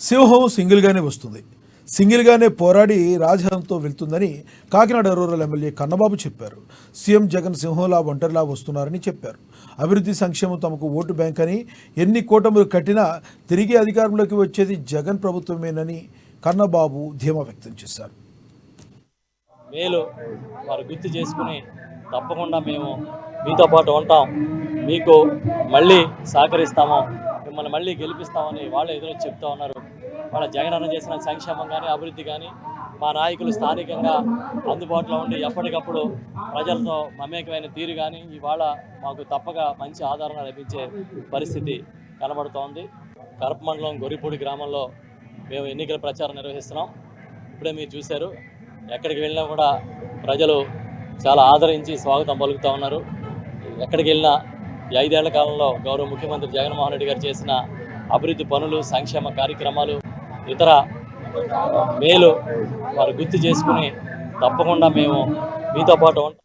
సింహం సింగిల్గానే వస్తుంది, సింగిల్గానే పోరాడి రాజహంతో వెళ్తుందని కాకినాడ రూరల్ ఎమ్మెల్యే కన్నబాబు చెప్పారు. సీఎం జగన్ సింహంలా ఒంటరిలా వస్తున్నారని చెప్పారు. అభివృద్ధి సంక్షేమం తమకు ఓటు బ్యాంక్ అని, ఎన్ని కూటములు కట్టినా తిరిగి అధికారంలోకి వచ్చేది జగన్ ప్రభుత్వమేనని కన్నబాబు ధీమా వ్యక్తం చేశారు. మేలు వారు గుర్తు చేసుకుని తప్పకుండా మేము మీతో పాటు ఉంటాం, మీకు మళ్ళీ సహకరిస్తాము, మిమ్మల్ని మళ్ళీ గెలిపిస్తామని వాళ్ళు ఎదురు చెప్తా ఉన్నారు. వాళ్ళ జగన్ అన్న చేసిన సంక్షేమం కానీ అభివృద్ధి కానీ మా నాయకులు స్థానికంగా అందుబాటులో ఉండి ఎప్పటికప్పుడు ప్రజలతో మమేకమైన తీరు కానీ ఇవాళ మాకు తప్పక మంచి ఆదరణ లభించే పరిస్థితి కనబడుతోంది. కరప మండలం గొర్రిపూడి గ్రామంలో మేము ఎన్నికల ప్రచారం నిర్వహిస్తున్నాం. ఇప్పుడే మీరు చూశారు, ఎక్కడికి వెళ్ళినా కూడా ప్రజలు చాలా ఆదరించి స్వాగతం పలుకుతూ ఉన్నారు. ఎక్కడికి వెళ్ళినా ఈ 5 ఏళ్ల కాలంలో గౌరవ ముఖ్యమంత్రి జగన్మోహన్ రెడ్డి గారు చేసిన అభివృద్ధి పనులు, సంక్షేమ కార్యక్రమాలు, ఇతర మేలు వారు గుర్తు చేసుకుని తప్పకుండా మేము మీతో పాటు ఉంటాం.